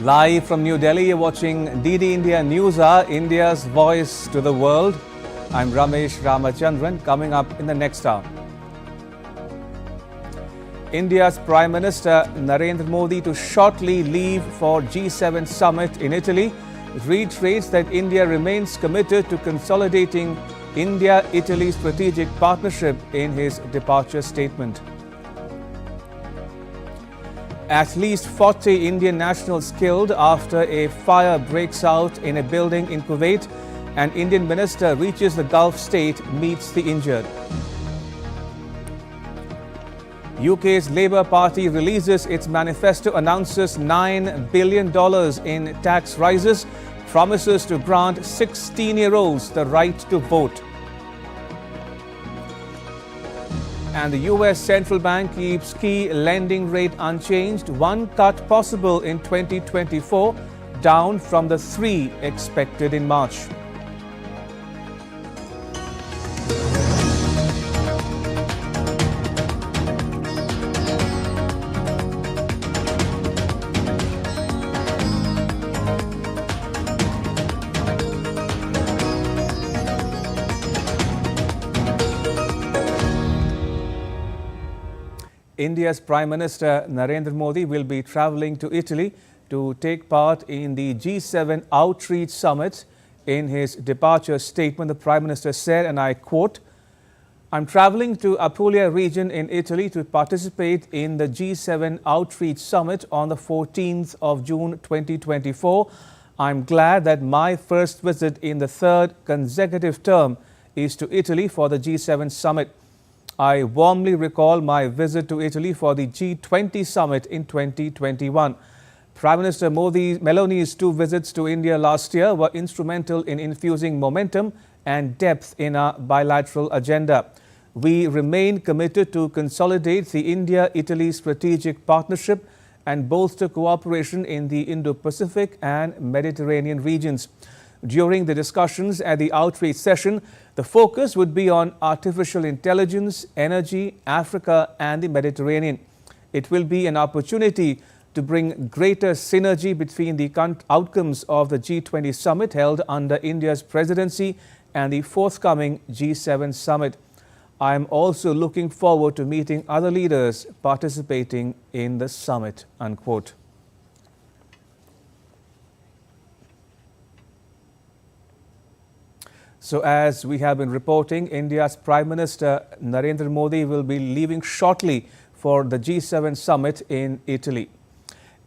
Live from New Delhi, you're watching DD India News Hour, India's voice to the world. I'm Ramesh Ramachandran. Coming up in the next hour, India's Prime Minister Narendra Modi to shortly leave for G7 summit in Italy reiterates that India remains committed to consolidating India-Italy strategic partnership in his departure statement. At least 40 Indian nationals killed after a fire breaks out in a building in Kuwait. An Indian minister reaches the Gulf state, meets the injured. UK's Labour Party releases its manifesto, announces $9 billion in tax rises, promises to grant 16-year-olds the right to vote. And the US Central Bank keeps key lending rate unchanged, one cut possible in 2024, down from the 3 expected in March. India's Prime Minister Narendra Modi will be travelling to Italy to take part in the G7 Outreach Summit. In his departure statement, the Prime Minister said, and I quote, "I'm travelling to Apulia region in Italy to participate in the G7 Outreach Summit on the 14th of June 2024. I'm glad that my first visit in the 3rd consecutive term is to Italy for the G7 Summit. I warmly recall my visit to Italy for the G20 summit in 2021. Prime Minister Meloni's 2 visits to India last year were instrumental in infusing momentum and depth in our bilateral agenda. We remain committed to consolidate the India-Italy strategic partnership and bolster cooperation in the Indo-Pacific and Mediterranean regions." During the discussions at the outreach session, the focus would be on artificial intelligence, energy, Africa and the Mediterranean. It will be an opportunity to bring greater synergy between the outcomes of the G20 summit held under India's presidency and the forthcoming G7 summit. I am also looking forward to meeting other leaders participating in the summit, unquote. So as we have been reporting, India's Prime Minister Narendra Modi will be leaving shortly for the G7 summit in Italy.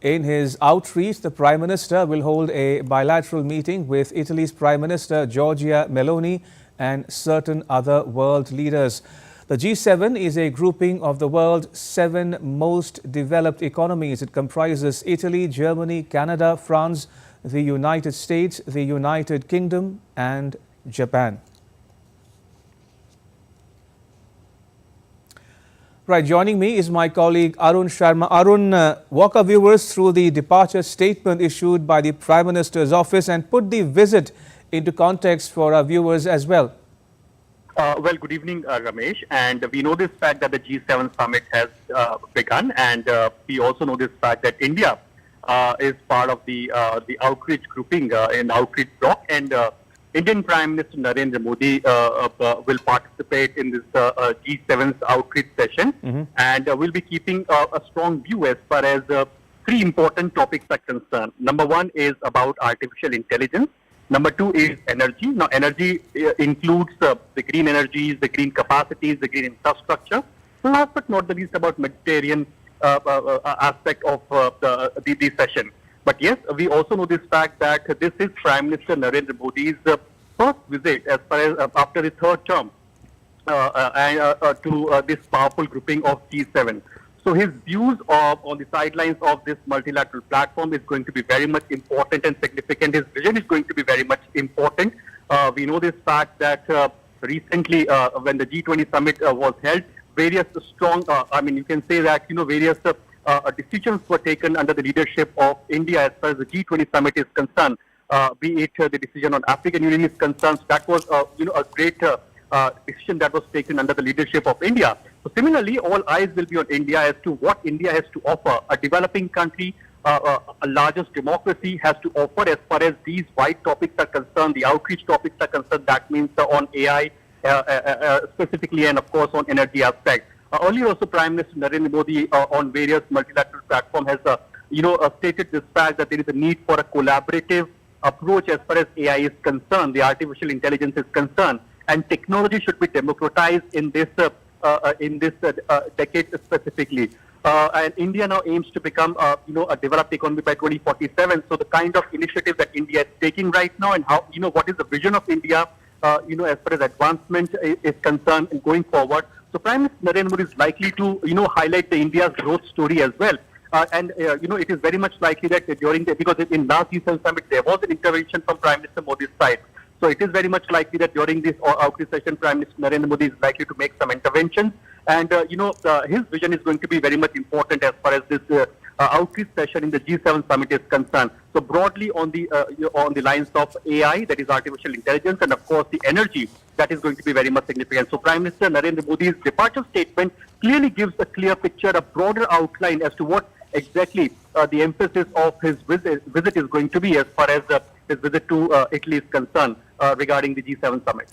In his outreach, the Prime Minister will hold a bilateral meeting with Italy's Prime Minister Giorgia Meloni and certain other world leaders. The G7 is a grouping of the world's 7 most developed economies. It comprises Italy, Germany, Canada, France, the United States, the United Kingdom and Japan. Right, joining me is my colleague Arun Sharma. Arun, walk our viewers through the departure statement issued by the Prime Minister's office and put the visit into context for our viewers as well. Well, good evening, Ramesh. And we know this fact that the G7 summit has begun, and we also know this fact that India is part of the outreach grouping in outreach bloc, and Indian Prime Minister Narendra Modi will participate in this G7's outreach session, and will be keeping a strong view as far as 3 important topics are concerned. Number 1 is about artificial intelligence. Number 2 is energy. Now, energy includes the green energies, the green capacities, the green infrastructure. Last but not the least, about Mediterranean aspect of the session. But yes, we also know this fact that this is Prime Minister Narendra Modi's first visit as far as after the 3rd term to this powerful grouping of G7. So his views on the sidelines of this multilateral platform is going to be very much important and significant. His vision is going to be very much important. We know this fact that recently when the G20 summit was held, various strong, you can say that, various decisions were taken under the leadership of India as far as the G20 summit is concerned, be it the decision on African Union is concerned. That was, a great decision that was taken under the leadership of India. So similarly, all eyes will be on India as to what India has to offer a developing country, a largest democracy has to offer as far as these wide topics are concerned, the outreach topics are concerned. That means on AI specifically, and of course on energy aspect. Earlier also, Prime Minister Narendra Modi on various multilateral platforms has stated this fact that there is a need for a collaborative approach as far as AI is concerned, the artificial intelligence is concerned, and technology should be democratized in this decade specifically. And India now aims to become a developed economy by 2047. So the kind of initiative that India is taking right now, and how what is the vision of India as far as advancement is concerned and going forward. So Prime Minister Narendra Modi is likely to highlight the India's growth story as well. It is very much likely that because in last G7 summit there was an intervention from Prime Minister Modi's side. So it is very much likely that during this outreach session, Prime Minister Narendra Modi is likely to make some interventions. And his vision is going to be very much important as far as this outreach session in the G7 summit is concerned. So broadly on the lines of AI, that is artificial intelligence, and of course the energy, that is going to be very much significant. So Prime Minister Narendra Modi's departure statement clearly gives a clear picture, a broader outline as to what exactly the emphasis of his visit is going to be as far as his visit to Italy is concerned regarding the G7 summit.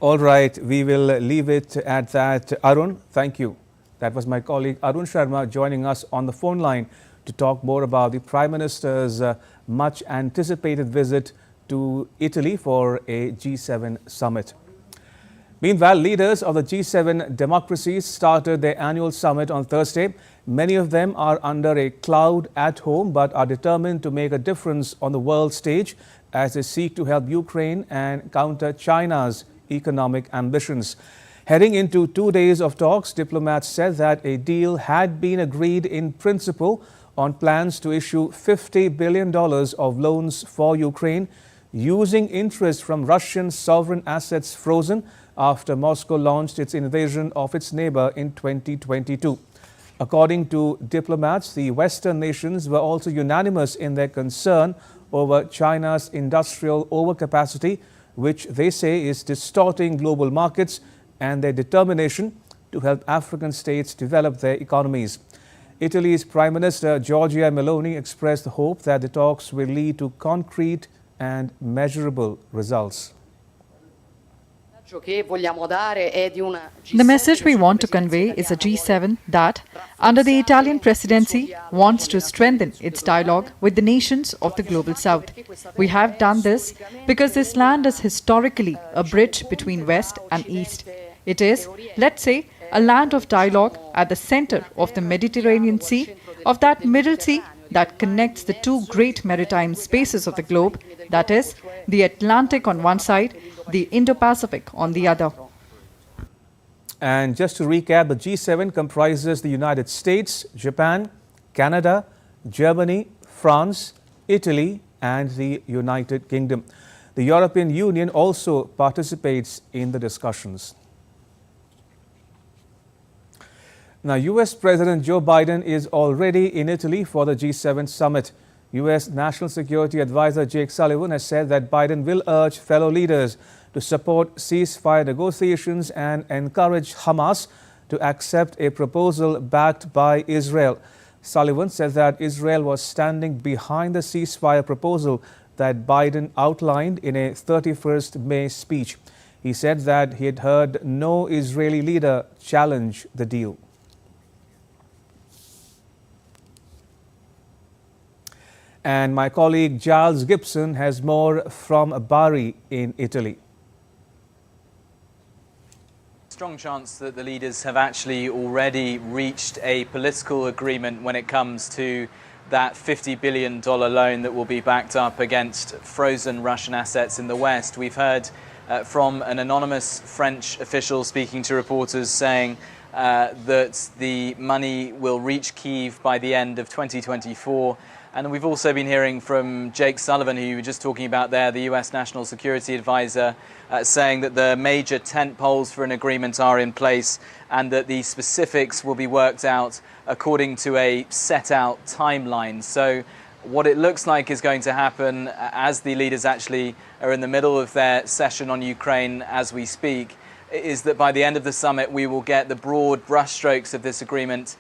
All right, we will leave it at that. Arun, thank you. That was my colleague Arun Sharma joining us on the phone line to talk more about the Prime Minister's much anticipated visit to Italy for a G7 summit. Meanwhile, leaders of the G7 democracies started their annual summit on Thursday. Many of them are under a cloud at home but are determined to make a difference on the world stage as they seek to help Ukraine and counter China's economic ambitions. Heading into 2 days of talks, diplomats said that a deal had been agreed in principle on plans to issue $50 billion of loans for Ukraine using interest from Russian sovereign assets frozen after Moscow launched its invasion of its neighbor in 2022. According to diplomats, the Western nations were also unanimous in their concern over China's industrial overcapacity, which they say is distorting global markets, and their determination to help African states develop their economies. Italy's Prime Minister Giorgia Meloni expressed the hope that the talks will lead to concrete and measurable results. The message we want to convey is a G7 that, under the Italian presidency, wants to strengthen its dialogue with the nations of the Global South. We have done this because this land is historically a bridge between West and East. It is, let's say, a land of dialogue at the center of the Mediterranean Sea, of that Middle Sea that connects the two great maritime spaces of the globe, that is, the Atlantic on one side, the Indo-Pacific on the other. And just to recap, the G7 comprises the United States, Japan, Canada, Germany, France, Italy, and the United Kingdom. The European Union also participates in the discussions. Now, US President Joe Biden is already in Italy for the G7 summit. US National Security Advisor Jake Sullivan has said that Biden will urge fellow leaders to support ceasefire negotiations and encourage Hamas to accept a proposal backed by Israel. Sullivan said that Israel was standing behind the ceasefire proposal that Biden outlined in a 31st May speech. He said that he had heard no Israeli leader challenge the deal. And my colleague Giles Gibson has more from Bari in Italy. Strong chance that the leaders have actually already reached a political agreement when it comes to that $50 billion loan that will be backed up against frozen Russian assets in the West. We've heard from an anonymous French official speaking to reporters saying that the money will reach Kyiv by the end of 2024. And we've also been hearing from Jake Sullivan, who you were just talking about there, the US National Security Advisor, saying that the major tent poles for an agreement are in place and that the specifics will be worked out according to a set out timeline. So what it looks like is going to happen as the leaders actually are in the middle of their session on Ukraine as we speak is that by the end of the summit we will get the broad brushstrokes of this agreement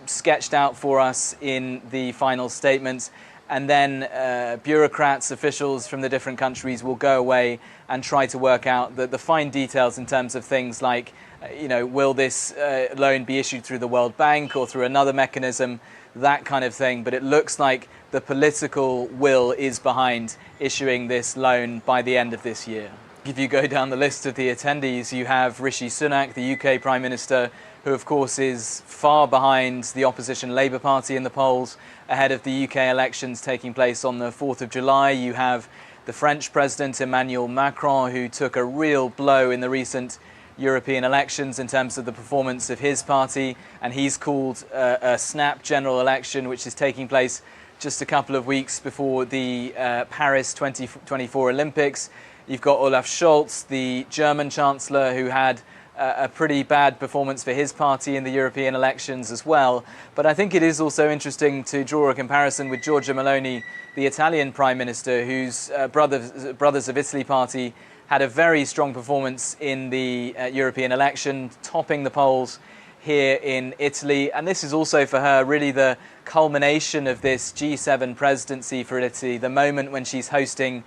sketched out for us in the final statement, and then bureaucrats, officials from the different countries will go away and try to work out the fine details in terms of things like, will this loan be issued through the World Bank or through another mechanism, that kind of thing. But it looks like the political will is behind issuing this loan by the end of this year. If you go down the list of the attendees, you have Rishi Sunak, the UK Prime Minister, who of course is far behind the opposition Labour Party in the polls ahead of the UK elections taking place on the 4th of July. You have the French President Emmanuel Macron, who took a real blow in the recent European elections in terms of the performance of his party, and he's called a snap general election which is taking place just a couple of weeks before the Paris 2024 Olympics. You've got Olaf Scholz, the German Chancellor, who had a pretty bad performance for his party in the European elections as well. But I think it is also interesting to draw a comparison with Giorgia Meloni, the Italian Prime Minister, whose Brothers of Italy party had a very strong performance in the European election, topping the polls here in Italy. And this is also for her really the culmination of this G7 presidency for Italy, the moment when she's hosting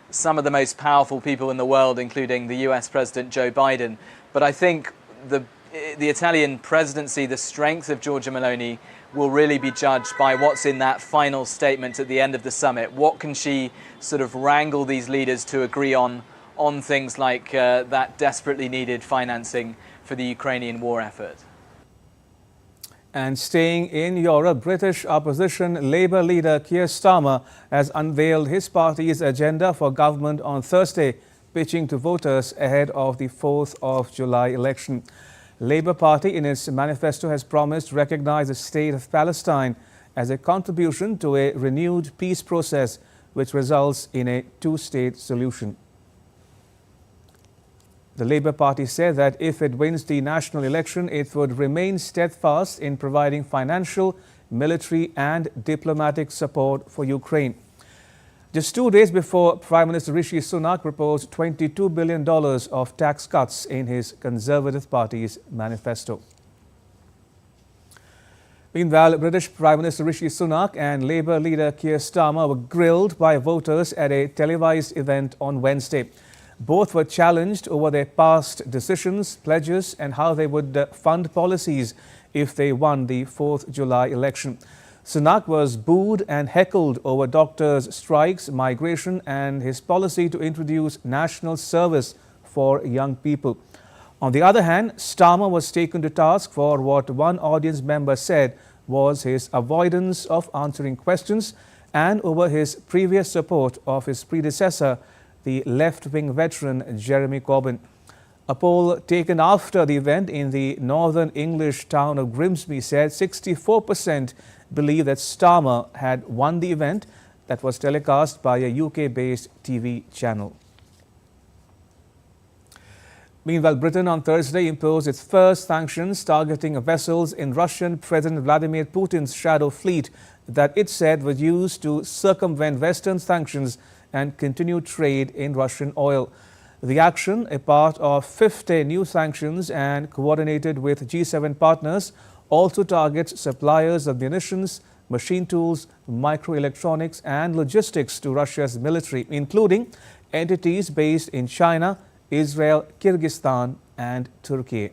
some of the most powerful people in the world, including the US President Joe Biden. But I think the Italian presidency, the strength of Giorgia Meloni, will really be judged by what's in that final statement at the end of the summit. What can she sort of wrangle these leaders to agree on things like that desperately needed financing for the Ukrainian war effort. And staying in Europe, British opposition Labour leader Keir Starmer has unveiled his party's agenda for government on Thursday, pitching to voters ahead of the 4th of July election. Labour Party in its manifesto has promised to recognise the state of Palestine as a contribution to a renewed peace process which results in a two-state solution. The Labour Party said that if it wins the national election, it would remain steadfast in providing financial, military and diplomatic support for Ukraine. Just 2 days before Prime Minister Rishi Sunak proposed $22 billion of tax cuts in his Conservative Party's manifesto. Meanwhile, British Prime Minister Rishi Sunak and Labour leader Keir Starmer were grilled by voters at a televised event on Wednesday. Both were challenged over their past decisions, pledges and how they would fund policies if they won the 4th July election. Sunak was booed and heckled over doctors' strikes, migration and his policy to introduce national service for young people. On the other hand, Starmer was taken to task for what one audience member said was his avoidance of answering questions and over his previous support of his predecessor, the left-wing veteran Jeremy Corbyn. A poll taken after the event in the northern English town of Grimsby said 64% believe that Starmer had won the event that was telecast by a UK-based TV channel. Meanwhile, Britain on Thursday imposed its first sanctions targeting vessels in Russian President Vladimir Putin's shadow fleet that it said was used to circumvent Western sanctions and continue trade in Russian oil. The action, a part of 50 new sanctions and coordinated with G7 partners, also targets suppliers of munitions, machine tools, microelectronics and logistics to Russia's military, including entities based in China, Israel, Kyrgyzstan and Turkey.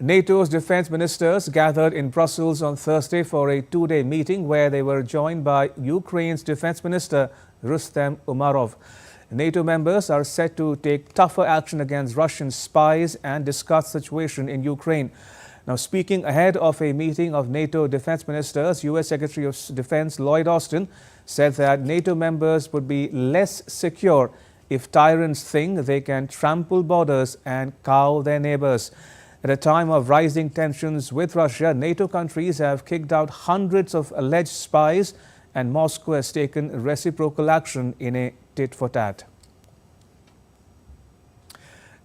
NATO's defense ministers gathered in Brussels on Thursday for a two-day meeting where they were joined by Ukraine's defense minister Rustem Umerov. NATO members are set to take tougher action against Russian spies and discuss the situation in Ukraine. Now, speaking ahead of a meeting of NATO defense ministers, U.S. Secretary of Defense Lloyd Austin said that NATO members would be less secure if tyrants think they can trample borders and cow their neighbors. At a time of rising tensions with Russia, NATO countries have kicked out hundreds of alleged spies and Moscow has taken reciprocal action in a tit-for-tat.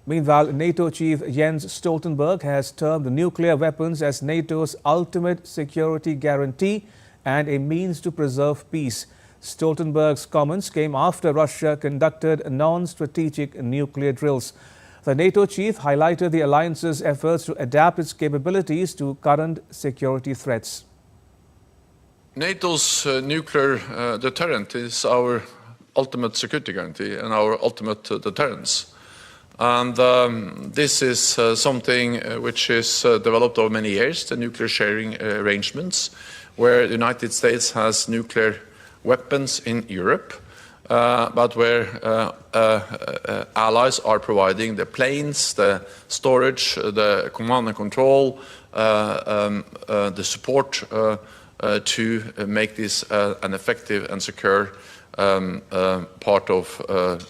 Meanwhile, NATO chief Jens Stoltenberg has termed nuclear weapons as NATO's ultimate security guarantee and a means to preserve peace. Stoltenberg's comments came after Russia conducted non-strategic nuclear drills. The NATO chief highlighted the alliance's efforts to adapt its capabilities to current security threats. NATO's nuclear deterrent is our ultimate security guarantee and our ultimate deterrence. And this is something which is developed over many years, the nuclear sharing arrangements, where the United States has nuclear weapons in Europe, but where allies are providing the planes, the storage, the command and control, the support to make this an effective and secure part of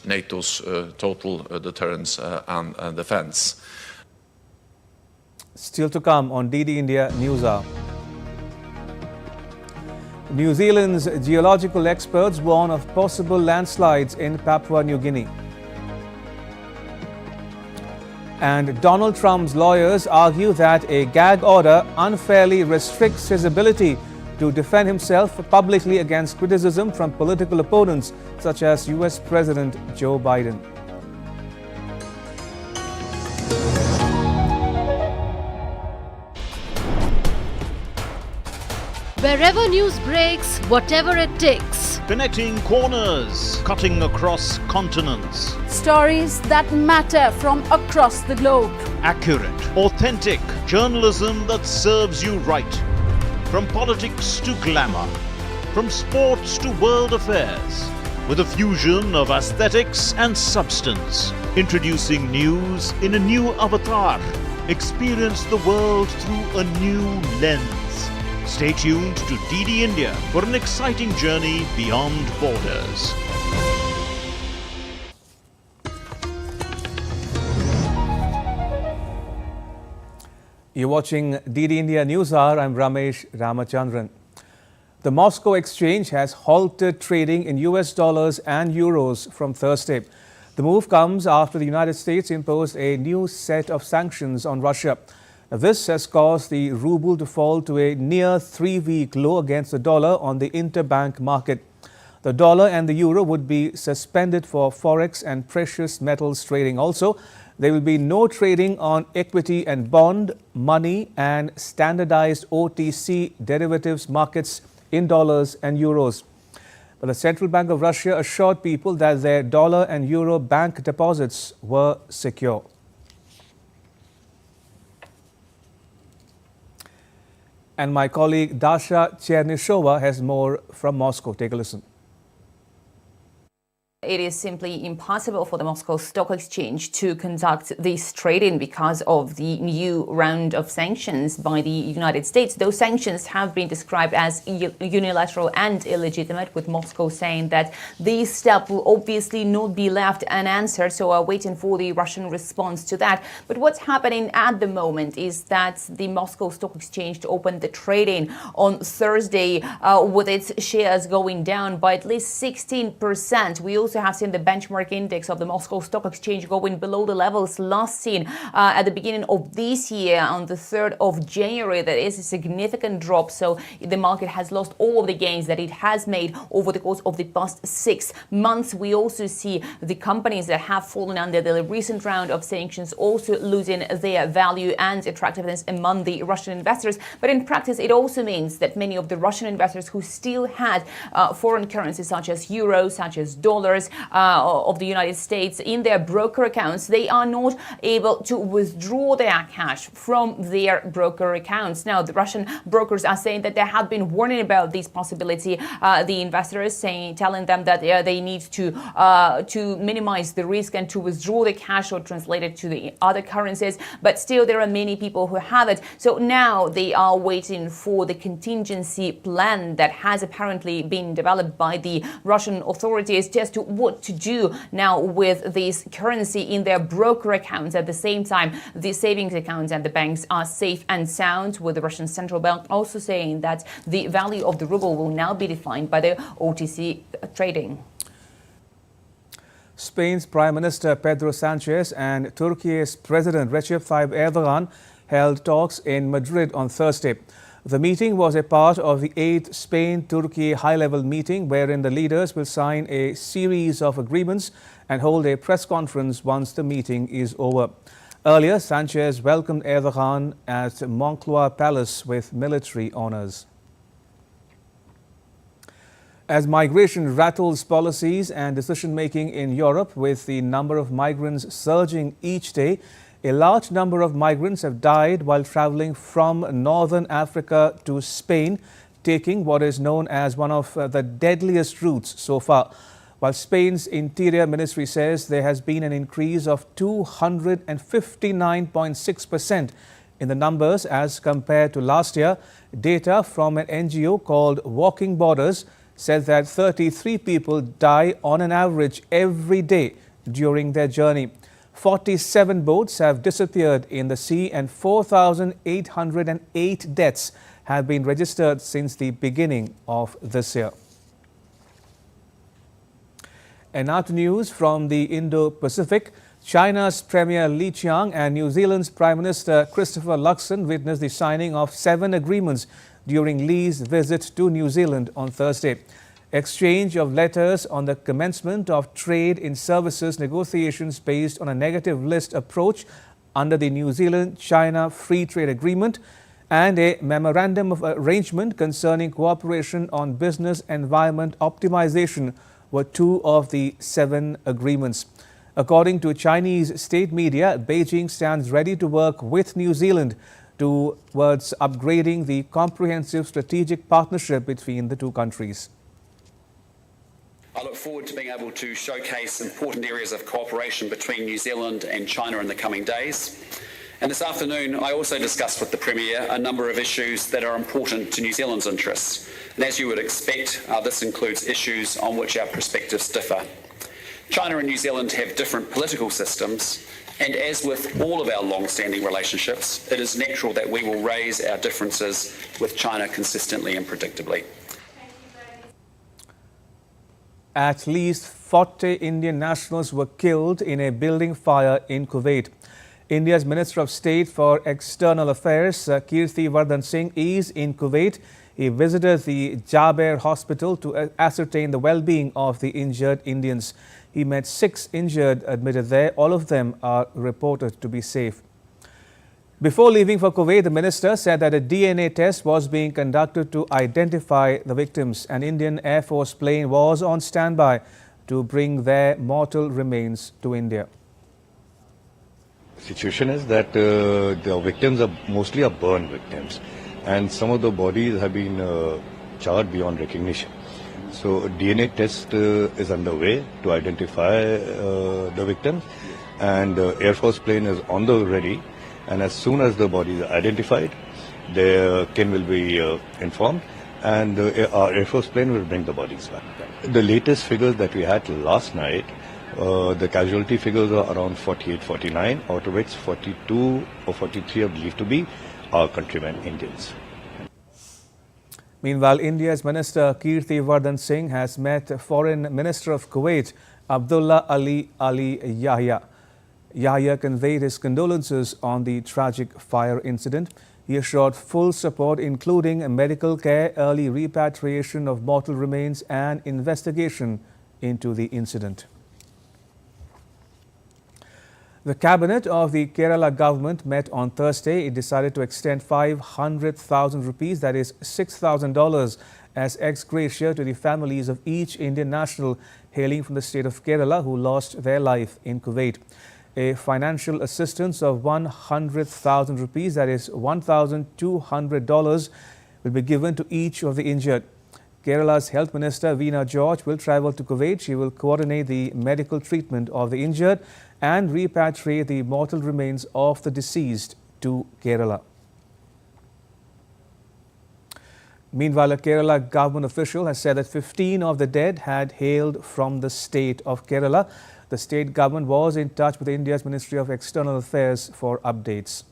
NATO's total deterrence and defense. Still to come on DD India News Hour. New Zealand's geological experts warn of possible landslides in Papua New Guinea. And Donald Trump's lawyers argue that a gag order unfairly restricts his ability to defend himself publicly against criticism from political opponents such as US President Joe Biden. Wherever news breaks, whatever it takes. Connecting corners, cutting across continents. Stories that matter from across the globe. Accurate, authentic journalism that serves you right. From politics to glamour, from sports to world affairs, with a fusion of aesthetics and substance. Introducing news in a new avatar. Experience the world through a new lens. Stay tuned to DD India for an exciting journey beyond borders. You're watching DD India News Hour. I'm Ramesh Ramachandran. The Moscow exchange has halted trading in US dollars and euros from Thursday. The move comes after the United States imposed a new set of sanctions on Russia. This has caused the ruble to fall to a near 3-week low against the dollar on the interbank market. The dollar and the euro would be suspended for forex and precious metals trading. Also, there will be no trading on equity and bond, money and standardized OTC derivatives markets in dollars and euros. But the Central Bank of Russia assured people that their dollar and euro bank deposits were secure. And my colleague Dasha Chernysova has more from Moscow. Take a listen. It is simply impossible for the Moscow Stock Exchange to conduct this trading because of the new round of sanctions by the United States. Those sanctions have been described as unilateral and illegitimate, with Moscow saying that this step will obviously not be left unanswered, so we're waiting for the Russian response to that. But what's happening at the moment is that the Moscow Stock Exchange opened the trading on Thursday with its shares going down by at least 16%. We also have seen the benchmark index of the Moscow Stock Exchange going below the levels last seen at the beginning of this year on the 3rd of January. That is a significant drop. So the market has lost all of the gains that it has made over the course of the past 6 months. We also see the companies that have fallen under the recent round of sanctions also losing their value and attractiveness among the Russian investors. But in practice, it also means that many of the Russian investors who still had foreign currencies such as euros, such as dollars, of the United States in their broker accounts, they are not able to withdraw their cash from their broker accounts. Now, the Russian brokers are saying that they have been warning about this possibility. The investors telling them that they need to minimize the risk and to withdraw the cash or translate it to the other currencies. But still, there are many people who have it. So now they are waiting for the contingency plan that has apparently been developed by the Russian authorities just to what to do now with this currency in their broker accounts. At the same time, the savings accounts at the banks are safe and sound, with the Russian central bank also saying that the value of the ruble will now be defined by the OTC trading. Spain's Prime Minister Pedro Sanchez and Turkey's President Recep Tayyip Erdogan held talks in Madrid on Thursday. The meeting was a part of the 8th Spain-Turkey high-level meeting wherein the leaders will sign a series of agreements and hold a press conference once the meeting is over. Earlier, Sanchez welcomed Erdogan at Moncloa Palace with military honors. As migration rattles policies and decision-making in Europe, with the number of migrants surging each day, a large number of migrants have died while traveling from northern Africa to Spain, taking what is known as one of the deadliest routes so far. While Spain's Interior Ministry says there has been an increase of 259.6% in the numbers as compared to last year, data from an NGO called Walking Borders said that 33 people die on an average every day during their journey. 47 boats have disappeared in the sea and 4,808 deaths have been registered since the beginning of this year. And now to news from the Indo-Pacific. China's Premier Li Qiang and New Zealand's Prime Minister Christopher Luxon witnessed the signing of 7 agreements during Li's visit to New Zealand on Thursday. Exchange of letters on the commencement of trade in services negotiations based on a negative list approach under the New Zealand-China Free Trade Agreement and a memorandum of arrangement concerning cooperation on business environment optimization were 2 of the 7 agreements. According to Chinese state media, Beijing stands ready to work with New Zealand towards upgrading the comprehensive strategic partnership between the two countries. I look forward to being able to showcase important areas of cooperation between New Zealand and China in the coming days. And this afternoon, I also discussed with the Premier a number of issues that are important to New Zealand's interests. And as you would expect, this includes issues on which our perspectives differ. China and New Zealand have different political systems, and as with all of our long-standing relationships, it is natural that we will raise our differences with China consistently and predictably. At least 40 Indian nationals were killed in a building fire in Kuwait. India's Minister of State for External Affairs, Kirti Vardhan Singh, is in Kuwait. He visited the Jaber hospital to ascertain the well-being of the injured Indians. He met 6 injured admitted there. All of them are reported to be safe. Before leaving for Kuwait, the minister said that a DNA test was being conducted to identify the victims. An Indian Air Force plane was on standby to bring their mortal remains to India. The situation is that the victims are mostly burn victims, and some of the bodies have been charred beyond recognition. So a DNA test is underway to identify the victims, and the Air Force plane is on the ready. And as soon as the bodies are identified, their kin will be informed, and our Air Force plane will bring the bodies back. The latest figures that we had last night, the casualty figures are around 48, 49, out of which 42 or 43 are believed to be our countrymen Indians. Meanwhile, India's Minister Kirti Vardhan Singh has met Foreign Minister of Kuwait, Abdullah Ali Yahya. Yahya conveyed his condolences on the tragic fire incident. He assured full support, including medical care, early repatriation of mortal remains and investigation into the incident. The cabinet of the Kerala government met on Thursday. It decided to extend 500,000 rupees, that is $6,000, as ex gratia to the families of each Indian national hailing from the state of Kerala who lost their life in Kuwait. A financial assistance of 100,000 rupees, that is $1,200, will be given to each of the injured. Kerala's Health Minister Veena George will travel to Kuwait. She will coordinate the medical treatment of the injured and repatriate the mortal remains of the deceased to Kerala. Meanwhile, a Kerala government official has said that 15 of the dead had hailed from the state of Kerala. The state government was in touch with India's Ministry of External Affairs for updates.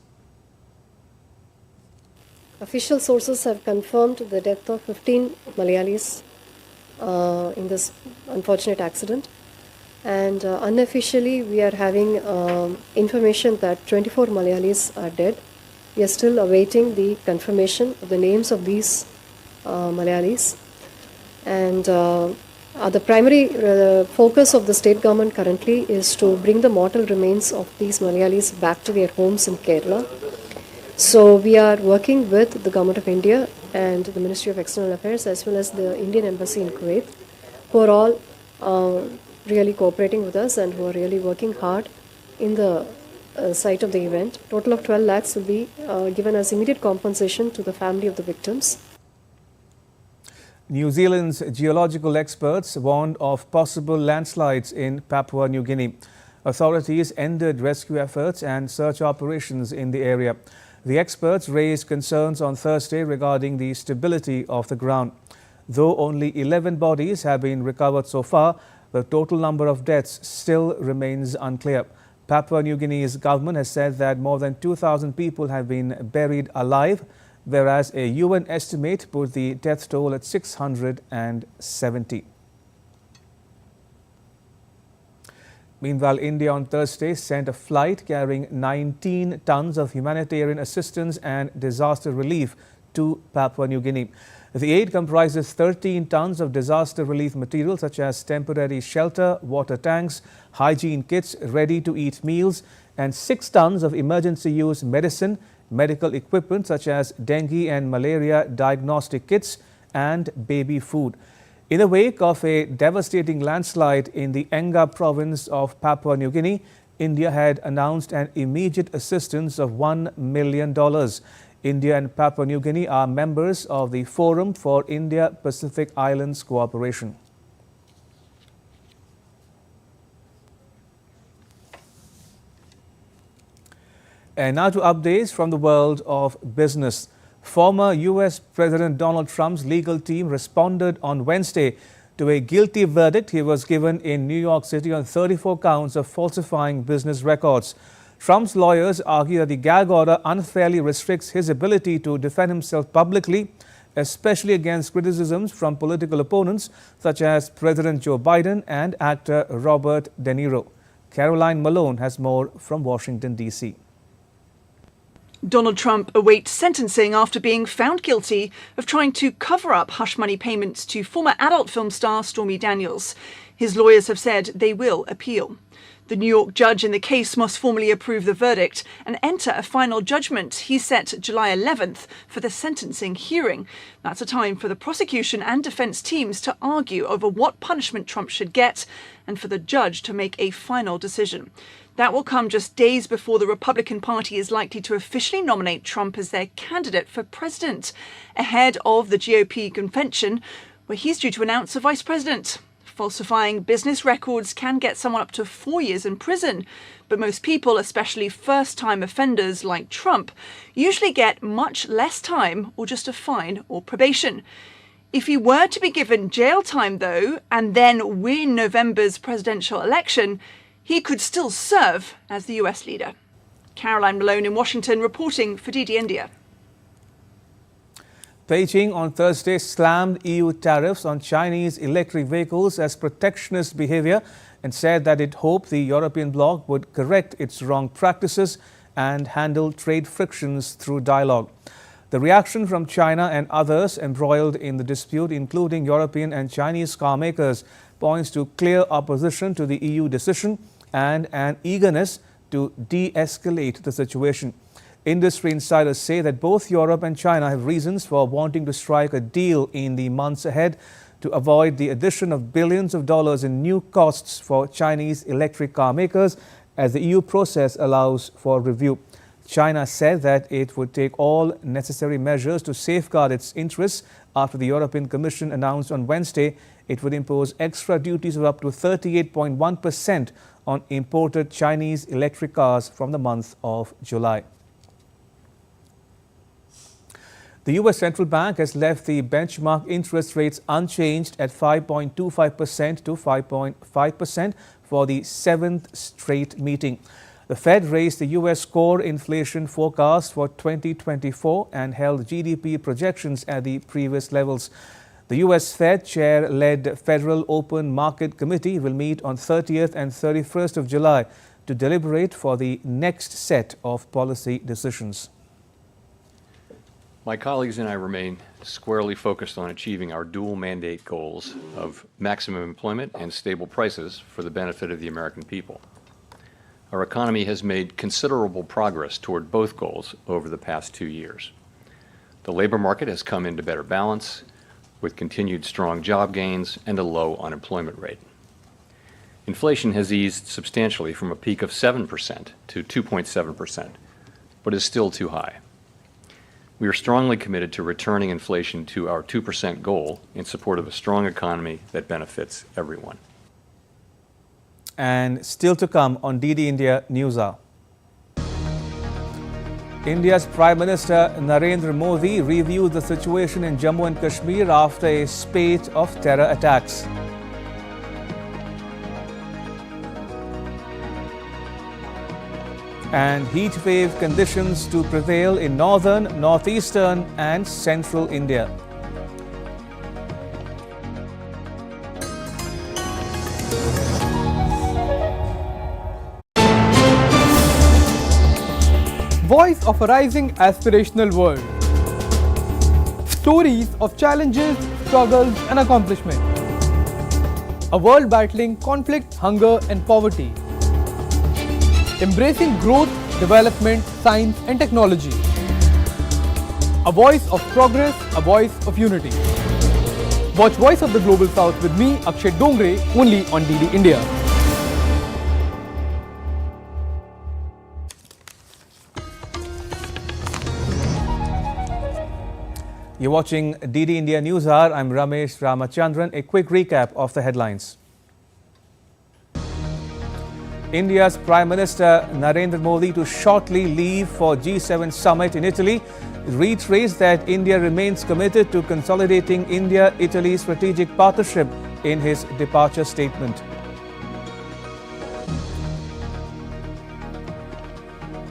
Official sources have confirmed the death of 15 Malayalis in this unfortunate accident. And unofficially, we are having information that 24 Malayalis are dead We are still awaiting the confirmation of the names of these Malayalis. And the primary focus of the state government currently is to bring the mortal remains of these Malayalis back to their homes in Kerala. So we are working with the Government of India and the Ministry of External Affairs as well as the Indian Embassy in Kuwait, who are all really cooperating with us and who are really working hard in the site of the event. Total of 12 lakhs will be given as immediate compensation to the family of the victims. New Zealand's geological experts warned of possible landslides in Papua New Guinea. Authorities ended rescue efforts and search operations in the area. The experts raised concerns on Thursday regarding the stability of the ground. Though only 11 bodies have been recovered so far, the total number of deaths still remains unclear. Papua New Guinea's government has said that more than 2,000 people have been buried alive, whereas a UN estimate put the death toll at 670. Meanwhile, India on Thursday sent a flight carrying 19 tons of humanitarian assistance and disaster relief to Papua New Guinea. The aid comprises 13 tons of disaster relief material such as temporary shelter, water tanks, hygiene kits, ready-to-eat meals, and 6 tons of emergency use medicine, medical equipment such as dengue and malaria diagnostic kits, and baby food. In the wake of a devastating landslide in the Enga province of Papua New Guinea, India had announced an immediate assistance of $1 million. India and Papua New Guinea are members of the Forum for India-Pacific Islands Cooperation. And now to updates from the world of business. Former U.S. President Donald Trump's legal team responded on Wednesday to a guilty verdict he was given in New York City on 34 counts of falsifying business records. Trump's lawyers argue that the gag order unfairly restricts his ability to defend himself publicly, especially against criticisms from political opponents such as President Joe Biden and actor Robert De Niro. Caroline Malone has more from Washington, D.C. Donald Trump awaits sentencing after being found guilty of trying to cover up hush money payments to former adult film star Stormy Daniels. His lawyers have said they will appeal. The New York judge in the case must formally approve the verdict and enter a final judgment. He set July 11th for the sentencing hearing. That's a time for the prosecution and defense teams to argue over what punishment Trump should get and for the judge to make a final decision. That will come just days before the Republican Party is likely to officially nominate Trump as their candidate for president, ahead of the GOP convention, where he's due to announce a vice president. Falsifying business records can get someone up to 4 years in prison, but most people, especially first-time offenders like Trump, usually get much less time or just a fine or probation. If he were to be given jail time, though, and then win November's presidential election, he could still serve as the US leader. Caroline Malone in Washington reporting for DD India. Beijing on Thursday slammed EU tariffs on Chinese electric vehicles as protectionist behavior and said that it hoped the European bloc would correct its wrong practices and handle trade frictions through dialogue. The reaction from China and others embroiled in the dispute, including European and Chinese car makers, points to clear opposition to the EU decision and an eagerness to de-escalate the situation. Industry insiders say that both Europe and China have reasons for wanting to strike a deal in the months ahead to avoid the addition of billions of dollars in new costs for Chinese electric car makers as the EU process allows for review. China said that it would take all necessary measures to safeguard its interests after the European Commission announced on Wednesday it would impose extra duties of up to 38.1% on imported Chinese electric cars from the month of July. The U.S. Central Bank has left the benchmark interest rates unchanged at 5.25% to 5.5% for the 7th straight meeting. The Fed raised the U.S. core inflation forecast for 2024 and held GDP projections at the previous levels. The U.S. Fed chair-led Federal Open Market Committee will meet on 30th and 31st of July to deliberate for the next set of policy decisions. My colleagues and I remain squarely focused on achieving our dual mandate goals of maximum employment and stable prices for the benefit of the American people. Our economy has made considerable progress toward both goals over the past 2 years. The labor market has come into better balance, with continued strong job gains and a low unemployment rate. Inflation has eased substantially from a peak of 7% to 2.7%, but is still too high. We are strongly committed to returning inflation to our 2% goal in support of a strong economy that benefits everyone. And still to come on DD India News Hour. India's Prime Minister Narendra Modi reviewed the situation in Jammu and Kashmir after a spate of terror attacks. And heat wave conditions to prevail in northern, northeastern and central India. Voice of a rising aspirational world. Stories of challenges, struggles and accomplishment. A world battling conflict, hunger and poverty. Embracing growth, development, science and technology. A voice of progress, a voice of unity. Watch Voice of the Global South with me, Akshay Dongre, only on DD India. You're watching DD India News Hour. I'm Ramesh Ramachandran. A quick recap of the headlines. India's Prime Minister Narendra Modi to shortly leave for G7 summit in Italy reiterates that India remains committed to consolidating India-Italy strategic partnership in his departure statement.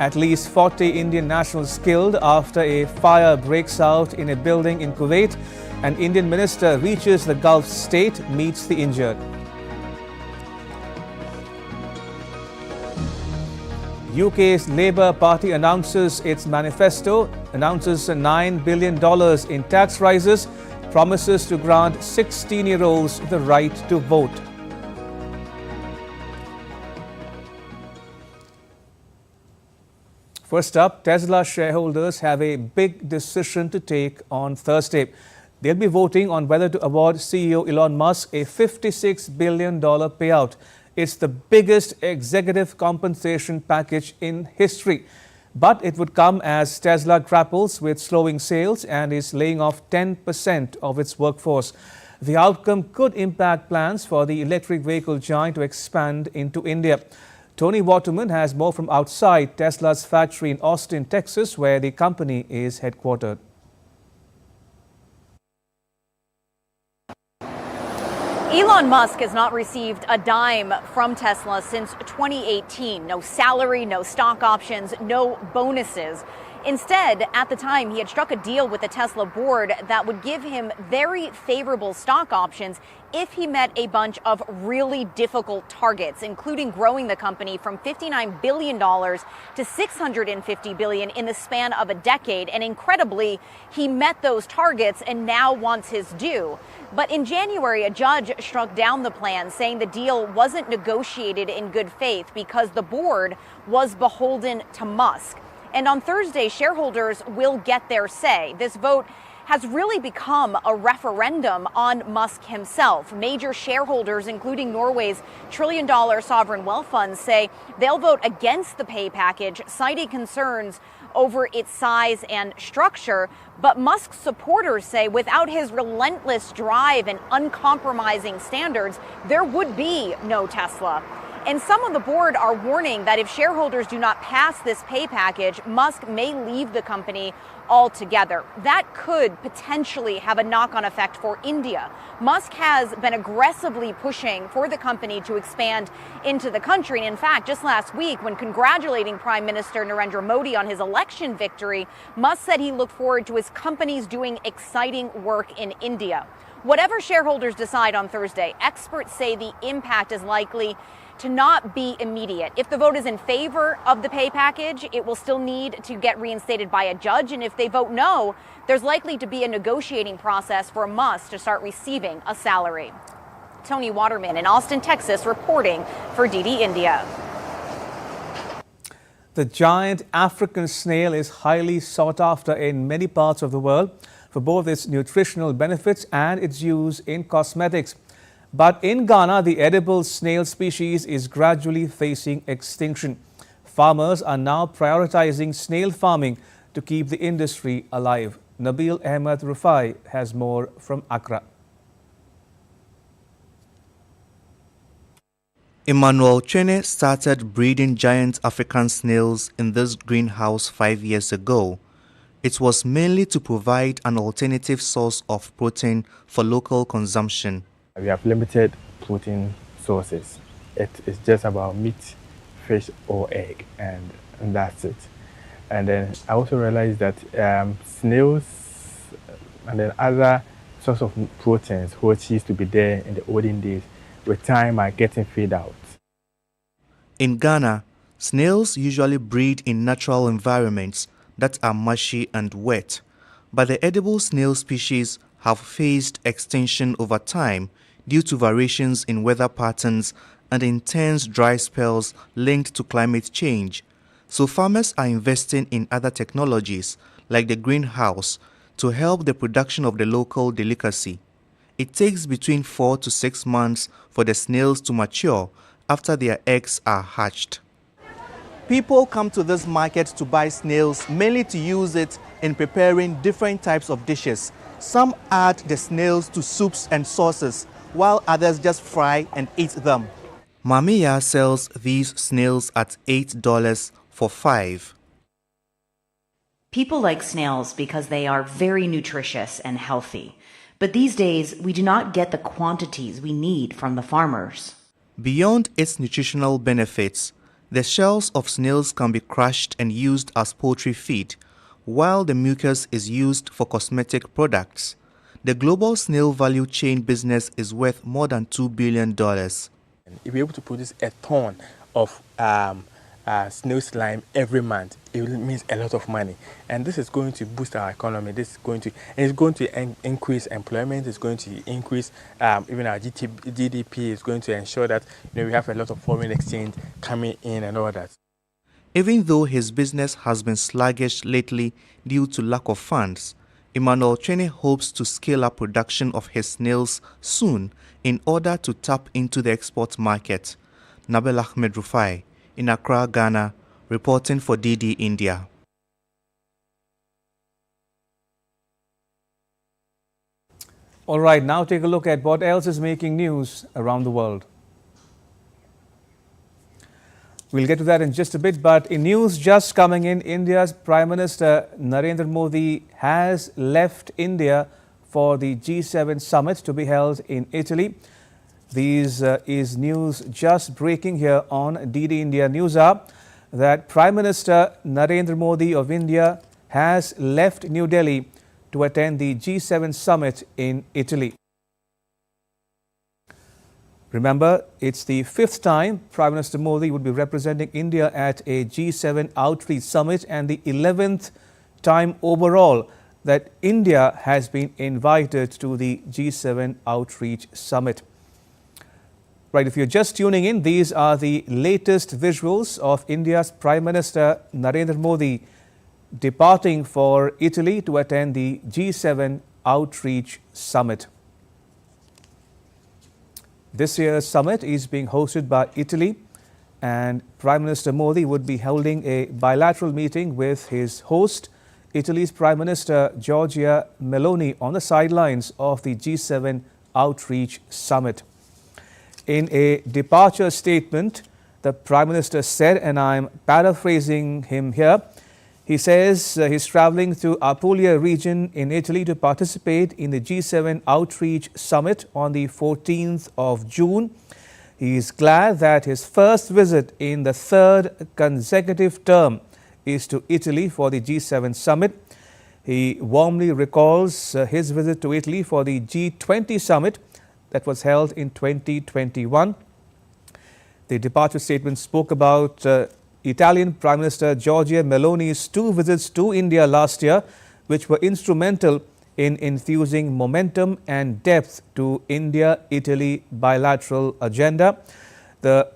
At least 40 Indian nationals killed after a fire breaks out in a building in Kuwait. An Indian minister reaches the Gulf state, meets the injured. UK's Labour Party announces its manifesto, announces $9 billion in tax rises, promises to grant 16-year-olds the right to vote. First up, Tesla shareholders have a big decision to take on Thursday. They'll be voting on whether to award CEO Elon Musk a $56 billion payout. It's the biggest executive compensation package in history. But it would come as Tesla grapples with slowing sales and is laying off 10% of its workforce. The outcome could impact plans for the electric vehicle giant to expand into India. Tony Waterman has more from outside Tesla's factory in Austin, Texas, where the company is headquartered. Elon Musk has not received a dime from Tesla since 2018. No salary, no stock options, no bonuses. Instead, at the time, he had struck a deal with the Tesla board that would give him very favorable stock options if he met a bunch of really difficult targets, including growing the company from $59 billion to $650 billion in the span of a decade. And incredibly, he met those targets and now wants his due. But in January, a judge struck down the plan, saying the deal wasn't negotiated in good faith because the board was beholden to Musk. And on Thursday, shareholders will get their say. This vote has really become a referendum on Musk himself. Major shareholders, including Norway's trillion-dollar sovereign wealth fund, say they'll vote against the pay package, citing concerns over its size and structure. But Musk's supporters say without his relentless drive and uncompromising standards, there would be no Tesla. And some on the board are warning that if shareholders do not pass this pay package, Musk may leave the company altogether. That could potentially have a knock-on effect for India. Musk has been aggressively pushing for the company to expand into the country. And in fact, just last week, when congratulating Prime Minister Narendra Modi on his election victory, Musk said he looked forward to his companies doing exciting work in India. Whatever shareholders decide on Thursday, experts say the impact is likely to not be immediate. If the vote is in favor of the pay package, it will still need to get reinstated by a judge. And if they vote no, there's likely to be a negotiating process for Musk to start receiving a salary. Tony Waterman in Austin, Texas, reporting for DD India. The giant African snail is highly sought after in many parts of the world for both its nutritional benefits and its use in cosmetics. But in Ghana, the edible snail species is gradually facing extinction. Farmers are now prioritizing snail farming to keep the industry alive. Nabil Ahmed Rufai has more from Accra. Emmanuel Chene started breeding giant African snails in this greenhouse 5 years ago. It was mainly to provide an alternative source of protein for local consumption. We have limited protein sources. It is just about meat, fish or egg, and that's it. And then I also realized that snails and then other source of proteins which used to be there in the olden days with time are getting fade out. In Ghana, snails usually breed in natural environments that are marshy and wet, but the edible snail species have faced extinction over time due to variations in weather patterns and intense dry spells linked to climate change. So farmers are investing in other technologies like the greenhouse to help the production of the local delicacy. It takes between 4 to 6 months for the snails to mature after their eggs are hatched. People come to this market to buy snails mainly to use it in preparing different types of dishes. Some add the snails to soups and sauces, while others just fry and eat them. Mamiya sells these snails at $8 for 5. People like snails because they are very nutritious and healthy. But these days, we do not get the quantities we need from the farmers. Beyond its nutritional benefits, the shells of snails can be crushed and used as poultry feed, while the mucus is used for cosmetic products. The global snail value chain business is worth more than $2 billion. If we're able to produce a ton of snail slime every month, it means a lot of money, and this is going to boost our economy. This is going to increase employment. It's going to increase even our GDP. Is going to ensure that we have a lot of foreign exchange coming in and all that. Even though his business has been sluggish lately due to lack of funds, Emmanuel Chene hopes to scale up production of his snails soon in order to tap into the export market. Nabil Ahmed Rufai in Accra, Ghana, reporting for DD India. All right, now take a look at what else is making news around the world. We'll get to that in just a bit, but in news just coming in, India's Prime Minister Narendra Modi has left India for the G7 summit to be held in Italy. This is news just breaking here on DD India News Hour that Prime Minister Narendra Modi of India has left New Delhi to attend the G7 summit in Italy. Remember, it's the 5th time Prime Minister Modi would be representing India at a G7 outreach summit and the 11th time overall that India has been invited to the G7 outreach summit. Right, if you're just tuning in, these are the latest visuals of India's Prime Minister Narendra Modi departing for Italy to attend the G7 outreach summit. This year's summit is being hosted by Italy, and Prime Minister Modi would be holding a bilateral meeting with his host, Italy's Prime Minister Giorgia Meloni, on the sidelines of the G7 outreach summit. In a departure statement, the Prime Minister said, and I'm paraphrasing him here, he says he's traveling to Apulia region in Italy to participate in the G7 outreach summit on the 14th of June. He is glad that his first visit in the 3rd consecutive term is to Italy for the G7 summit. He warmly recalls his visit to Italy for the G20 summit that was held in 2021. The departure statement spoke about Italian Prime Minister Giorgia Meloni's 2 visits to India last year, which were instrumental in infusing momentum and depth to India-Italy bilateral agenda. The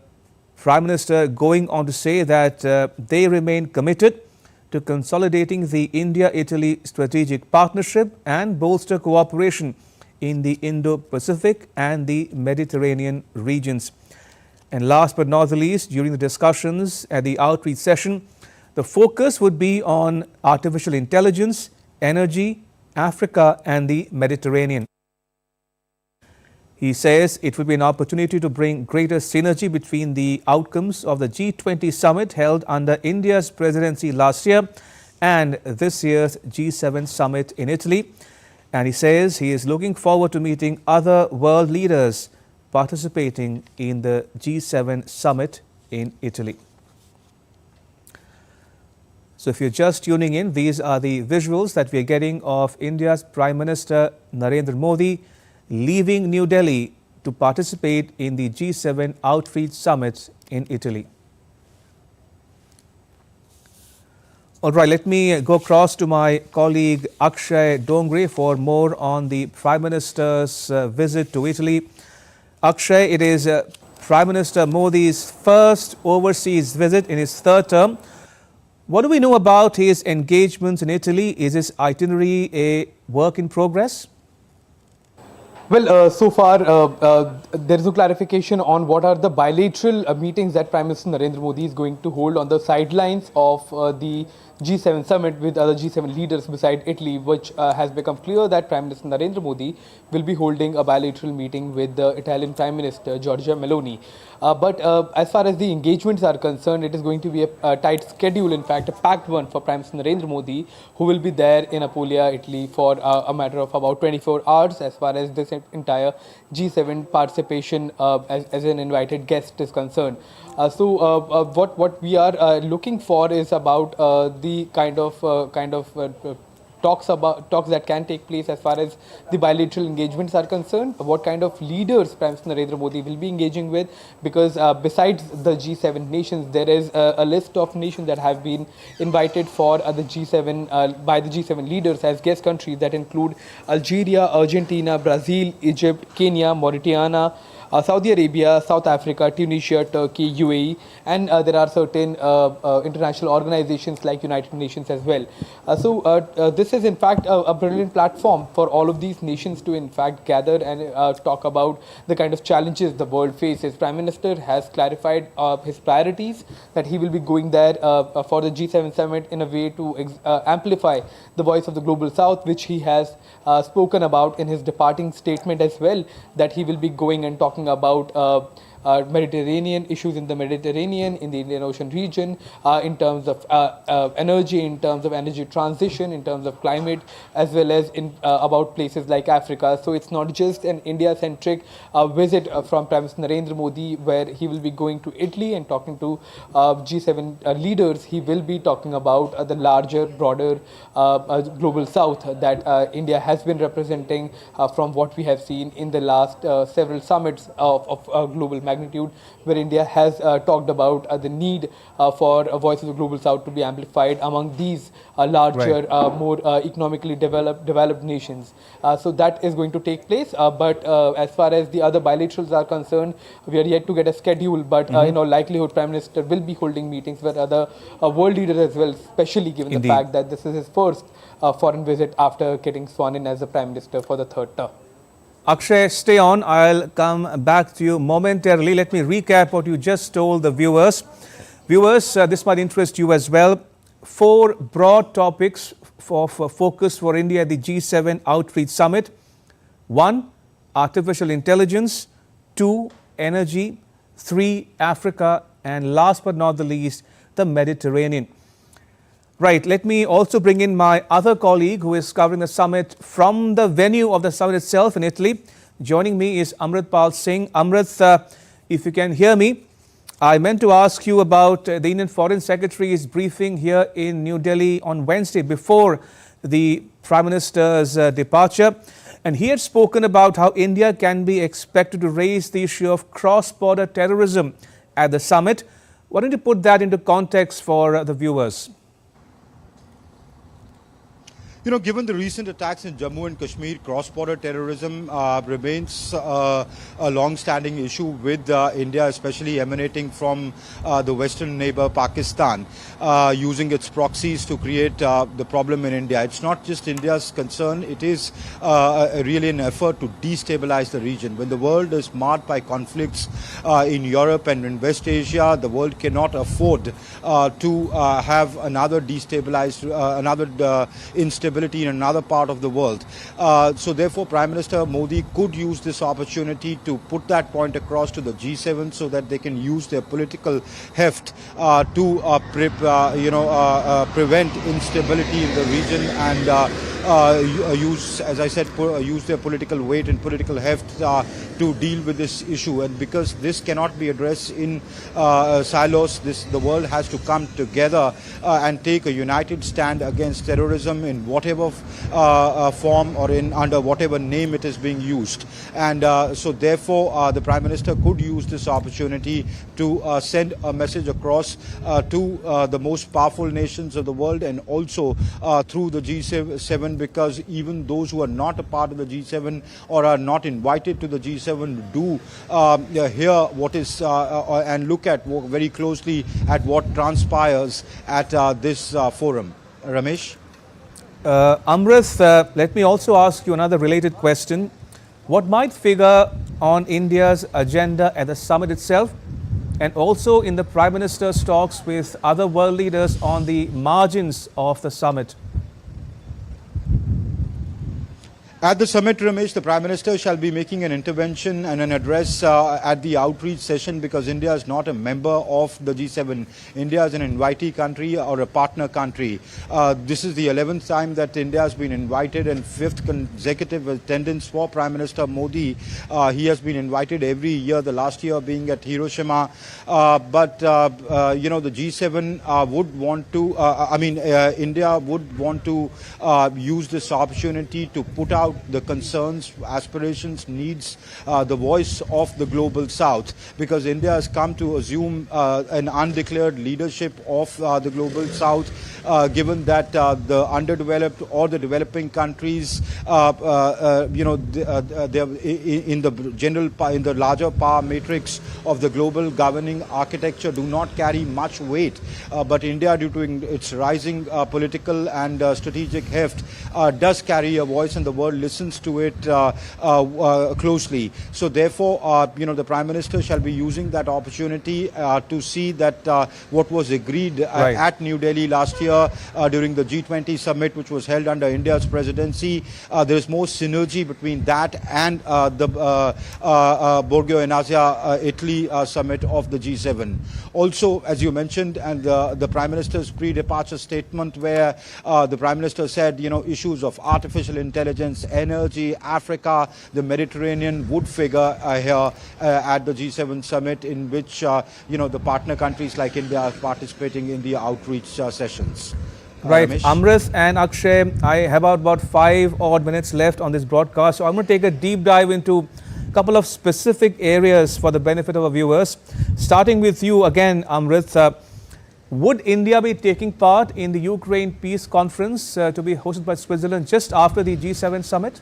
Prime Minister going on to say that they remain committed to consolidating the India-Italy strategic partnership and bolster cooperation in the Indo-Pacific and the Mediterranean regions. And last but not the least, during the discussions at the outreach session, the focus would be on artificial intelligence, energy, Africa and the Mediterranean. He says it will be an opportunity to bring greater synergy between the outcomes of the G20 summit held under India's presidency last year and this year's G7 summit in Italy. And he says he is looking forward to meeting other world leaders participating in the G7 summit in Italy. So if you're just tuning in, these are the visuals that we are getting of India's Prime Minister Narendra Modi leaving New Delhi to participate in the G7 outreach summit in Italy. All right, let me go across to my colleague Akshay Dongre for more on the Prime Minister's visit to Italy. Akshay, it is Prime Minister Modi's first overseas visit in his third term. What do we know about his engagements in Italy? Is his itinerary a work in progress? Well, so far there is no clarification on what are the bilateral meetings that Prime Minister Narendra Modi is going to hold on the sidelines of the G7 summit with other G7 leaders beside Italy, which has become clear that Prime Minister Narendra Modi will be holding a bilateral meeting with the Italian Prime Minister Giorgia Meloni. But as far as the engagements are concerned, it is going to be a tight schedule, in fact a packed one for Prime Minister Narendra Modi, who will be there in Apulia, Italy for a matter of about 24 hours as far as this entire G7 participation as an invited guest is concerned. So what we are looking for is about the kind of talks that can take place as far as the bilateral engagements are concerned. What kind of leaders Prime Minister Narendra Modi will be engaging with, because besides the G7 nations, there is a list of nations that have been invited for the G7 by the G7 leaders as guest countries that include Algeria, Argentina, Brazil, Egypt, Kenya, Mauritania, Saudi Arabia, South Africa, Tunisia, Turkey, UAE, and there are certain international organizations like United Nations as well. So this is in fact a brilliant platform for all of these nations to in fact gather and talk about the kind of challenges the world faces. Prime Minister has clarified his priorities, that he will be going there for the G7 summit in a way to amplify the voice of the global south, which he has spoken about in his departing statement as well, that he will be going and talking about Mediterranean issues in the Mediterranean, in the Indian Ocean region, in terms of energy, in terms of energy transition, in terms of climate, as well as in about places like Africa. So it's not just an India-centric visit from Prime Minister Narendra Modi, where he will be going to Italy and talking to G7 leaders. He will be talking about the larger, broader global south that India has been representing from what we have seen in the last several summits of global magnitude, where India has talked about the need for a voice of the global south to be amplified among these larger, more economically developed nations. So that is going to take place. But as far as the other bilaterals are concerned, we are yet to get a schedule. But in all likelihood, Prime Minister will be holding meetings with other world leaders as well, especially given the fact that this is his first foreign visit after getting sworn in as the Prime Minister for the third term. Akshay, stay on. I'll come back to you momentarily. Let me recap what you just told the viewers. Viewers, this might interest you as well. 4 broad topics for focus for India at the G7 Outreach Summit. 1, artificial intelligence. 2, energy. 3, Africa. And last but not the least, the Mediterranean. Right, let me also bring in my other colleague who is covering the summit from the venue of the summit itself in Italy. Joining me is Amritpal Singh. Amrit, if you can hear me, I meant to ask you about the Indian Foreign Secretary's briefing here in New Delhi on Wednesday before the Prime Minister's departure. And he had spoken about how India can be expected to raise the issue of cross-border terrorism at the summit. Why don't you put that into context for the viewers? You know, given the recent attacks in Jammu and Kashmir, cross-border terrorism remains a long-standing issue with India, especially emanating from the western neighbor Pakistan, using its proxies to create the problem in India. It's not just India's concern, it is really an effort to destabilize the region. When the world is marred by conflicts in Europe and in West Asia, the world cannot afford to have another destabilized, another instability in another part of the world. So therefore, Prime Minister Modi could use this opportunity to put that point across to the G7 so that they can use their political heft to prevent instability in the region and use, as I said, use their political weight and political heft to deal with this issue. And because this cannot be addressed in silos, the world has to come together and take a united stand against terrorism in whatever form or under whatever name it is being used. And so therefore the Prime Minister could use this opportunity to send a message across to the most powerful nations of the world, and also through the G7, because even those who are not a part of the G7 or are not invited to the G7 do hear what is and look at very closely at what transpires at this forum. Ramesh? Amrit, let me also ask you another related question. What might figure on India's agenda at the summit itself, and also in the Prime Minister's talks with other world leaders on the margins of the summit? At the summit, Ramesh, the Prime Minister shall be making an intervention and an address at the outreach session, because India is not a member of the G7. India is an invitee country or a partner country. This is the 11th time that India has been invited and 5th consecutive attendance for Prime Minister Modi. He has been invited every year, the last year being at Hiroshima. But the G7 would want to, India would want to use this opportunity to put out the concerns, aspirations, needs, the voice of the global south, because India has come to assume an undeclared leadership of the global south, given that the underdeveloped or the developing countries, they are in the larger power matrix of the global governing architecture, do not carry much weight. But India, due to its rising political and strategic heft, does carry a voice, and the world listens to it closely. So therefore, the Prime Minister shall be using that opportunity to see that what was agreed at New Delhi last year during the G20 summit, which was held under India's presidency, there is more synergy between that and the Borgo in Asia, Italy summit of the G7. Also, as you mentioned, and the Prime Minister's pre-departure statement, where the Prime Minister said, issues of artificial intelligence, energy, Africa, the Mediterranean would figure here at the G7 summit, in which the partner countries like India are participating in the outreach sessions. Right, Ramesh? Amrit and Akshay, I have about 5 odd minutes left on this broadcast, so I'm going to take a deep dive into a couple of specific areas for the benefit of our viewers. Starting with you again, Amrit. Would India be taking part in the Ukraine Peace Conference to be hosted by Switzerland just after the G7 summit?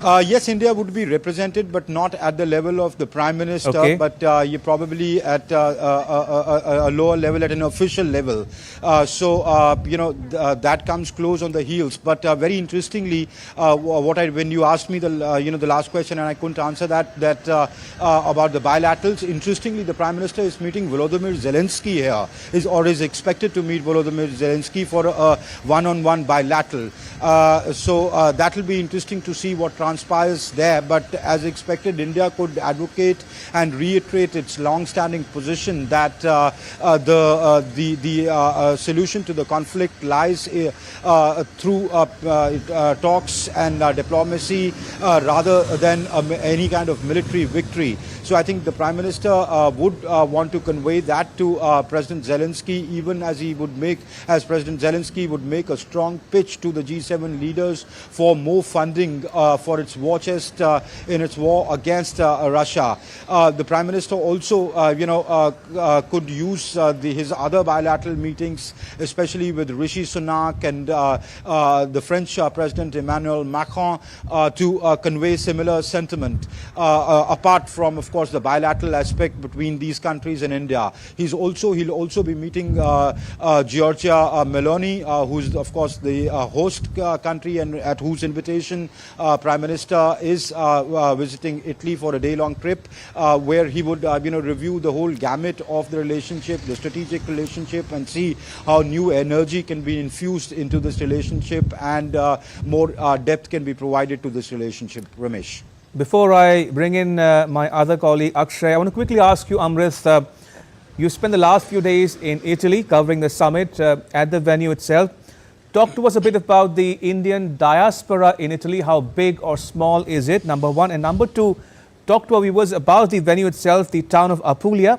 Yes, India would be represented, but not at the level of the Prime Minister, but you probably at a lower level, at an official level. That comes close on the heels. But very interestingly, when you asked me the last question, and I couldn't answer that about the bilaterals. Interestingly, the Prime Minister is meeting Volodymyr Zelensky here, is expected to meet Volodymyr Zelensky for a one-on-one bilateral. That will be interesting to see what transpires there. But as expected, India could advocate and reiterate its long-standing position that the solution to the conflict lies through talks and diplomacy rather than any kind of military victory. So I think the Prime Minister would want to convey that to President Zelensky, even as President Zelensky would make a strong pitch to the G7 leaders for more funding for its war chest in its war against Russia. The Prime Minister also, could use his other bilateral meetings, especially with Rishi Sunak and the French President Emmanuel Macron, to convey similar sentiment, apart from, of course, the bilateral aspect between these countries and India. He'll also be meeting Giorgia Meloni, who's, of course, the host country, and at whose invitation Prime Minister is visiting Italy for a day-long trip, where he would review the whole gamut of the relationship, the strategic relationship, and see how new energy can be infused into this relationship and more depth can be provided to this relationship. Ramesh. Before I bring in my other colleague Akshay, I want to quickly ask you, Amrit, you spent the last few days in Italy covering the summit at the venue itself. Talk to us a bit about the Indian diaspora in Italy. How big or small is it, number one? And number two, talk to our viewers about the venue itself, the town of Apulia,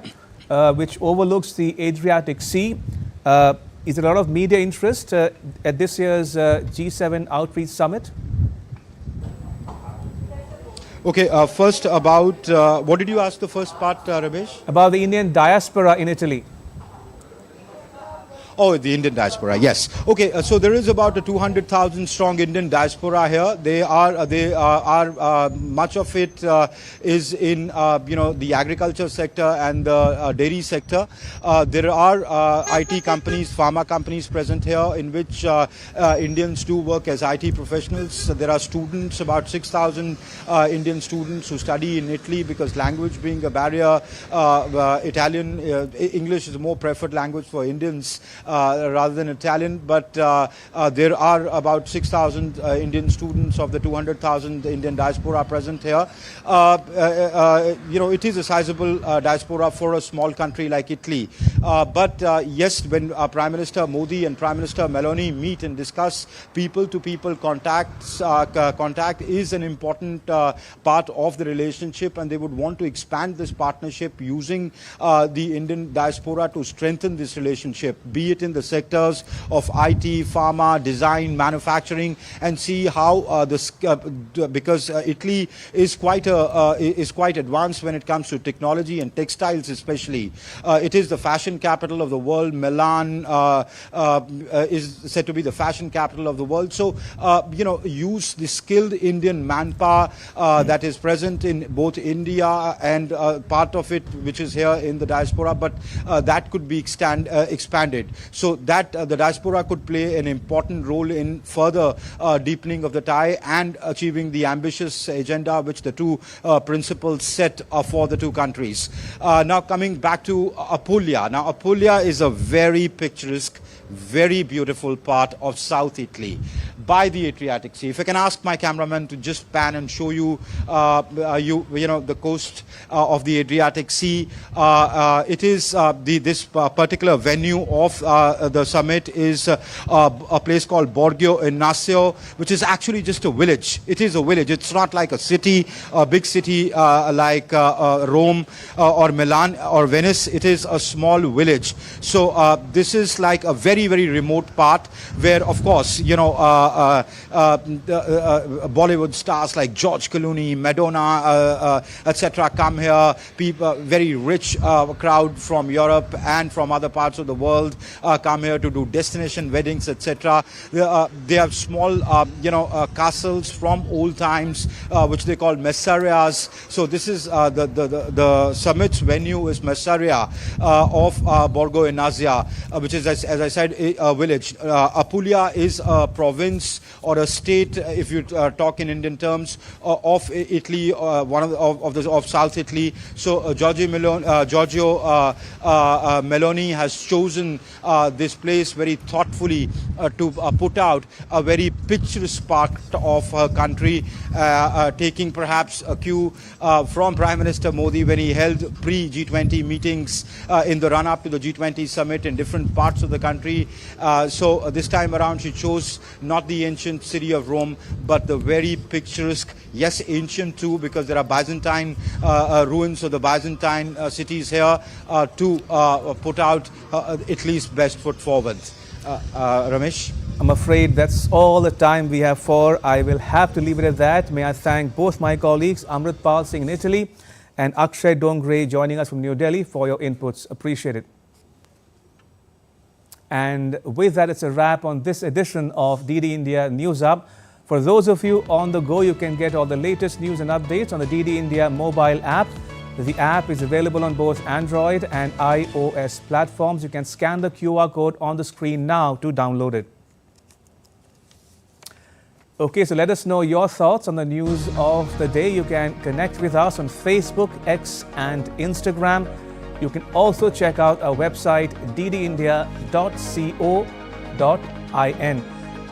which overlooks the Adriatic Sea. Is there a lot of media interest at this year's G7 Outreach Summit? Okay, first about, what did you ask the first part, Ramesh? About the Indian diaspora in Italy. Oh, the Indian diaspora, yes. Okay, so there is about a 200,000 strong Indian diaspora here. They are much of it is in the agriculture sector and the dairy sector. There are IT companies, pharma companies present here, in which Indians do work as IT professionals. So there are students, about 6,000 Indian students who study in Italy, because language being a barrier, English is a more preferred language for Indians rather than Italian, but there are about 6,000 Indian students of the 200,000 Indian diaspora present here. It is a sizable diaspora for a small country like Italy. But yes, when Prime Minister Modi and Prime Minister Meloni meet and discuss people-to-people contact is an important part of the relationship, and they would want to expand this partnership using the Indian diaspora to strengthen this relationship, be it in the sectors of IT, pharma, design, manufacturing, and see how because Italy is quite advanced when it comes to technology and textiles, especially. It is the fashion capital of the world. Milan is said to be the fashion capital of the world. So use the skilled Indian manpower that is present in both India and part of it which is here in the diaspora, but that could be expanded. So that the diaspora could play an important role in further deepening of the tie and achieving the ambitious agenda which the two principles set for the two countries. Now coming back to Apulia. Now Apulia is a very picturesque, very beautiful part of South Italy by the Adriatic Sea. If I can ask my cameraman to just pan and show you, the coast of the Adriatic Sea. It is this particular venue of the summit is a place called Borgo Ignacio, which is actually just a village. It is a village. It's not like a city, a big city like Rome or Milan or Venice. It is a small village. So this is like a very, very remote part where, of course, Bollywood stars like George Clooney, Madonna, etc. come here. People, very rich crowd from Europe and from other parts of the world come here to do destination weddings, etc. They have small, castles from old times, which they call messarias. So this is the summit's venue is Messaria of Borgo Ignacio, which is, as I said, a village. Apulia is a province or a state, if you talk in Indian terms, of Italy, of South Italy. So Giorgio Meloni has chosen this place very thoughtfully to put out a very picturesque part of her country, taking perhaps a cue from Prime Minister Modi when he held pre-G20 meetings in the run-up to the G20 summit in different parts of the country. So this time around she chose not the ancient city of Rome, but the very picturesque, yes, ancient too, because there are Byzantine ruins of the Byzantine cities here to put out Italy's best foot forward. Ramesh? I'm afraid that's all the time we have for. I will have to leave it at that. May I thank both my colleagues, Amritpal Singh in Italy and Akshay Dongre joining us from New Delhi for your inputs. Appreciate it. And with that, it's a wrap on this edition of DD India News Hub. For those of you on the go, you can get all the latest news and updates on the DD India mobile app. The app is available on both Android and iOS platforms. You can scan the QR code on the screen now to download it. Okay, so let us know your thoughts on the news of the day. You can connect with us on Facebook, X and Instagram. You can also check out our website ddindia.co.in.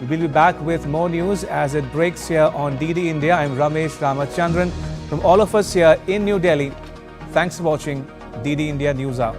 We will be back with more news as it breaks here on DD India. I'm Ramesh Ramachandran. From all of us here in New Delhi, thanks for watching DD India News Hour.